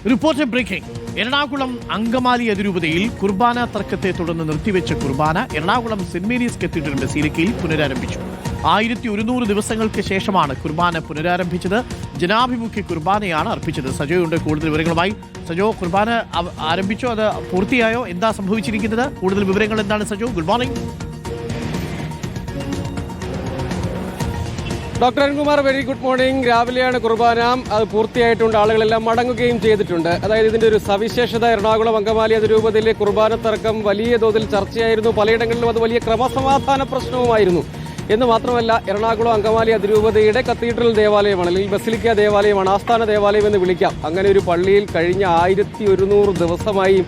Report breaking. Ernakulam Angamaly അതിരൂപതയിൽ കുർബാന തർക്കത്തെ തുടർന്ന് നിർത്തിവെച്ച കുർബാന എറണാകുളം സെന്റ് മേരീസ് കത്തീഡ്രൽ ബസിലിക്കയിൽ പുനരാരംഭിച്ചു. 1100 ദിവസങ്ങൾക്ക് ശേഷമാണ് കുർബാന പുനരാരംഭിച്ചത്. ജനാഭിമുഖ്യ കുർബാനയാണ് അർപ്പിച്ചത്. സജോയുണ്ട് കൂടുതൽ വിവരങ്ങളുമായി. സജോ, കുർബാന ആരംഭിച്ചോ? അത് പൂർത്തിയായോ? എന്താ സംഭവിച്ചിരിക്കുന്നത്? കൂടുതൽ വിവരങ്ങൾ എന്താണ് Sajo? Good morning. Doctor Arunkumar, very good morning. രാവിലെയാണ് കുർബാന, അത് പൂർത്തിയായിട്ടുണ്ട്. ആളുകളെല്ലാം മടങ്ങുകയും ചെയ്തിട്ടുണ്ട്. അതായത് ഇതിന്റെ ഒരു സവിശേഷത, എറണാകുളം അങ്കമാലി അതിരൂപതയിലെ കുർബാന തർക്കം വലിയ തോതിൽ ചർച്ചയായിരുന്നു. പലയിടങ്ങളിലും അത് വലിയ ക്രമസമാധാന പ്രശ്നവുമായിരുന്നു. എന്ന് മാത്രമല്ല, എറണാകുളം അങ്കമാലി അതിരൂപതയുടെ കത്തീഡ്രൽ ദേവാലയമാണ്, അല്ലെങ്കിൽ ബസിലിക്ക ദേവാലയമാണ്, ആസ്ഥാന ദേവാലയം എന്ന് വിളിക്കാം. അങ്ങനെ ഒരു പള്ളിയിൽ കഴിഞ്ഞ 1100 ദിവസമായി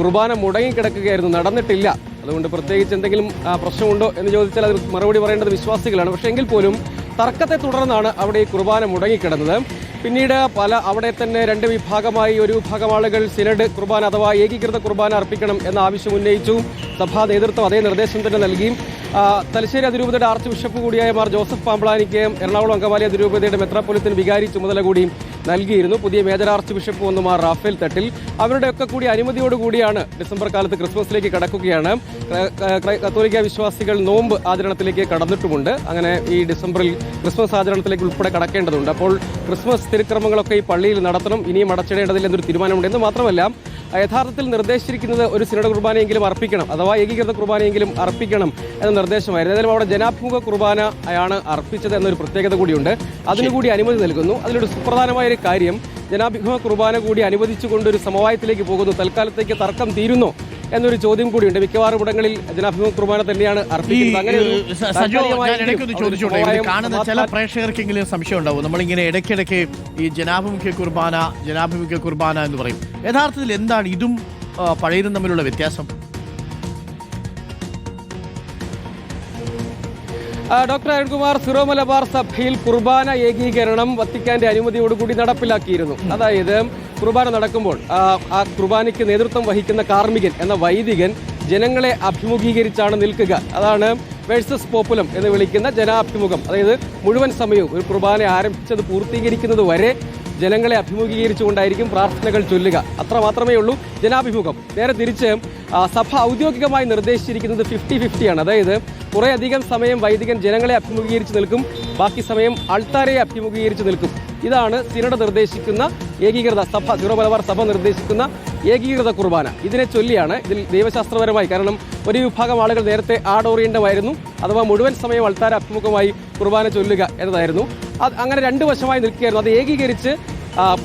കുർബാന മുടങ്ങിക്കിടക്കുകയായിരുന്നു, നടന്നിട്ടില്ല. അതുകൊണ്ട് പ്രത്യേകിച്ച് എന്തെങ്കിലും പ്രശ്നമുണ്ടോ എന്ന് ചോദിച്ചാൽ അത് മറുപടി പറയേണ്ടത് വിശ്വാസികളാണ്. പക്ഷേ എങ്കിൽ പോലും തർക്കത്തെ തുടർന്നാണ് അവിടെ ഈ കുർബാന മുടങ്ങിക്കിടന്നത്. പിന്നീട് അവിടെ തന്നെ രണ്ട് വിഭാഗമായി, ഒരു വിഭാഗം ആളുകൾ സിനഡ് കുർബാന അഥവാ ഏകീകൃത കുർബാന അർപ്പിക്കണം എന്ന ആവശ്യം ഉന്നയിച്ചു. സഭാ നേതൃത്വം അതേ നിർദ്ദേശം തന്നെ നൽകി. തലശ്ശേരി അതിരൂപതയുടെ ആർച്ച് ബിഷപ്പ് കൂടിയായ മാർ ജോസഫ് പാമ്പ്ളാനിക്ക് എറണാകുളം അങ്കമാലി അതിരൂപതയുടെ മെത്രാപ്പൊലിത്തൻ വികാരി ചുമതല കൂടി നൽകിയിരുന്നു. പുതിയ മേജർ ആർച്ച് ബിഷപ്പ് വന്നു മാർ റാഫേൽ തട്ടിൽ. അവരുടെയൊക്കെ കൂടി അനുമതിയോടുകൂടിയാണ് ഡിസംബർ കാലത്ത് ക്രിസ്മസിലേക്ക് കടക്കുകയാണ്. കത്തോലിക്ക വിശ്വാസികൾ നോമ്പ് ആചരണത്തിലേക്ക് കടന്നിട്ടുമുണ്ട്. അങ്ങനെ ഈ ഡിസംബറിൽ ക്രിസ്മസ് ആചരണത്തിലേക്ക് ഉൾപ്പെടെ കടക്കേണ്ടതുണ്ട്. അപ്പോൾ ക്രിസ്മസ് തിരുക്രമങ്ങളൊക്കെ ഈ പള്ളിയിൽ നടത്തണം, ഇനിയും അടച്ചിടേണ്ടതില്ലെന്നൊരു തീരുമാനമുണ്ട്. എന്ന് മാത്രമല്ല, യഥാർത്ഥത്തിൽ നിർദ്ദേശിച്ചിരിക്കുന്നത് ഒരു സിനഡ് കുർബാനയെങ്കിലും അർപ്പിക്കണം, അഥവാ ഏകീകൃത കുർബാനയെങ്കിലും അർപ്പിക്കണം എന്ന നിർദ്ദേശമായിരുന്നു. ഏതായാലും അവിടെ ജനാഭിമുഖ കുർബാനയാണ് അർപ്പിച്ചത് എന്നൊരു പ്രത്യേകത കൂടിയുണ്ട്. അതിനുകൂടി അനുമതി നൽകുന്നു. അതിലൊരു സുപ്രധാനമായ ഒരു കാര്യം, ജനാഭിമുഖ കുർബാന കൂടി അനുവദിച്ചുകൊണ്ടൊരു സമവായത്തിലേക്ക് പോകുന്നു. തൽക്കാലത്തേക്ക് തർക്കം തീരുന്നോ എന്നൊരു ചോദ്യം കൂടിയുണ്ട്. മിക്കവാറും ഇടങ്ങളിൽ ജനാഭിമുഖ കുർബാന തന്നെയാണ് അർപ്പിക്കുന്നത്. കാണുന്ന ചില പ്രേക്ഷകർക്കെങ്കിലും സംശയം ഉണ്ടാവും. നമ്മളിങ്ങനെ ഇടയ്ക്കിടയ്ക്ക് ഈ ജനാഭിമുഖ്യ കുർബാന എന്ന് പറയും. യഥാർത്ഥത്തിൽ എന്താണ് ഇതും പഴയതും തമ്മിലുള്ള വ്യത്യാസം? ഡോക്ടർ അരുൺകുമാർ, സിറോ മലബാർ സഭയിൽ കുർബാന ഏകീകരണം വത്തിക്കാന്റെ അനുമതിയോടുകൂടി നടപ്പിലാക്കിയിരുന്നു. അതായത് കുർബാന നടക്കുമ്പോൾ ആ കുർബാനയ്ക്ക് നേതൃത്വം വഹിക്കുന്ന കാർമ്മികൻ എന്ന വൈദികൻ ജനങ്ങളെ അഭിമുഖീകരിച്ചാണ് നിൽക്കുക. അതാണ് വേഴ്സസ് പോപ്പുലം എന്ന് വിളിക്കുന്ന ജനാഭിമുഖം. അതായത് മുഴുവൻ സമയവും ഒരു കുർബാന ആരംഭിച്ചത് പൂർത്തീകരിക്കുന്നത് വരെ ജനങ്ങളെ അഭിമുഖീകരിച്ചുകൊണ്ടായിരിക്കും പ്രാർത്ഥനകൾ ചൊല്ലുക. അത്ര മാത്രമേ ഉള്ളൂ ജനാഭിമുഖം. നേരെ തിരിച്ച് സഭ ഔദ്യോഗികമായി നിർദ്ദേശിച്ചിരിക്കുന്നത് 50-50 ആണ്. അതായത് കുറേ അധികം സമയം വൈദികൻ ജനങ്ങളെ അഭിമുഖീകരിച്ച് നിൽക്കും, ബാക്കി സമയം അൾത്താരെ അഭിമുഖീകരിച്ച് നിൽക്കും. ഇതാണ് സിനഡ് നിർദ്ദേശിക്കുന്ന ഏകീകൃത സഭ, സിറോ മലബാർ സഭ നിർദ്ദേശിക്കുന്ന ഏകീകൃത കുർബാന. ഇതിനെ ചൊല്ലിയാണ് ഇതിൽ ദൈവശാസ്ത്രപരമായി, കാരണം ഒരു വിഭാഗം ആളുകൾ നേരത്തെ ആഡോറിയൻ്റമായിരുന്നു, അഥവാ മുഴുവൻ സമയം അൾത്താര അഭിമുഖമായി കുർബാന ചൊല്ലുക എന്നതായിരുന്നു. അങ്ങനെ രണ്ട് വശമായി നിൽക്കുകയായിരുന്നു. അത് ഏകീകരിച്ച്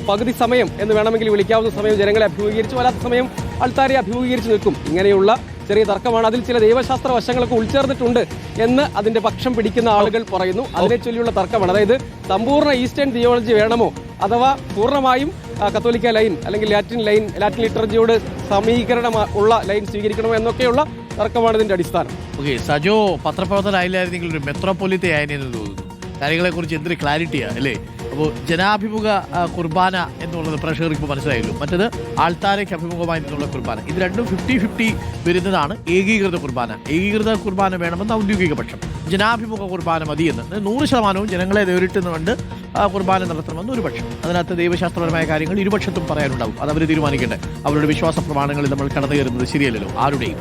പകുതി സമയം എന്ന് വേണമെങ്കിൽ വിളിക്കാവുന്ന സമയം ജനങ്ങളെ അഭിമുഖീകരിച്ചു, അല്ലാത്ത സമയം അൾത്താരെ അഭിമുഖീകരിച്ച് നിൽക്കും. ഇങ്ങനെയുള്ള ചെറിയ തർക്കമാണ്. അതിൽ ചില ദൈവശാസ്ത്ര വശങ്ങളൊക്കെ ഉൾച്ചേർന്നിട്ടുണ്ട് എന്ന് അതിന്റെ പക്ഷം പിടിക്കുന്ന ആളുകൾ പറയുന്നു. അതിനെ ചൊല്ലിയുള്ള തർക്കമാണ്. അതായത് സമ്പൂർണ്ണ ഈസ്റ്റേൺ തിയോളജി വേണമോ, അഥവാ പൂർണ്ണമായും കത്തോലിക്ക ലൈൻ അല്ലെങ്കിൽ ലാറ്റിൻ ലിറ്റർജിയോട് സമീകരണം ഉള്ള ലൈൻ സ്വീകരിക്കണമോ എന്നൊക്കെയുള്ള തർക്കമാണ് ഇതിന്റെ അടിസ്ഥാനം. ഓക്കെ, സജോ പത്രപ്രവർത്തനായില്ലായിരുന്നെങ്കിൽ ഒരു മെത്രോപൊലിത്ത ആയനെന്ന് തോന്നുന്നു. കാര്യങ്ങളെക്കുറിച്ച് എന്തൊരു ക്ലാരിറ്റിയാണ് അല്ലേ? അപ്പോൾ ജനാഭിമുഖ കുർബാന എന്നുള്ളത് പ്രേക്ഷകർക്ക് ഇപ്പോൾ മനസ്സിലായല്ലോ. മറ്റത് ആൾത്താരയ്ക്ക് അഭിമുഖമായി നിന്നുള്ള കുർബാന. ഇത് രണ്ടും 50-50 വരുന്നതാണ് ഏകീകൃത കുർബാന. ഏകീകൃത കുർബാന വേണമെന്ന് ഔദ്യോഗിക പക്ഷം, ജനാഭിമുഖ കുർബാന മതിയെന്ന് 100% ജനങ്ങളെ നേരിട്ടുകൊണ്ട് കുർബാന നടത്തണമെന്ന് ഒരു പക്ഷം. അതിനകത്ത് ദൈവശാസ്ത്രപരമായ കാര്യങ്ങൾ ഇരുപക്ഷത്തും പറയാനുണ്ടാവും. അത് അവർ തീരുമാനിക്കേണ്ടത്. അവരുടെ വിശ്വാസ പ്രമാണങ്ങളിൽ നമ്മൾ കടന്നു കയറുന്നത് ശരിയല്ലല്ലോ ആരുടെയും.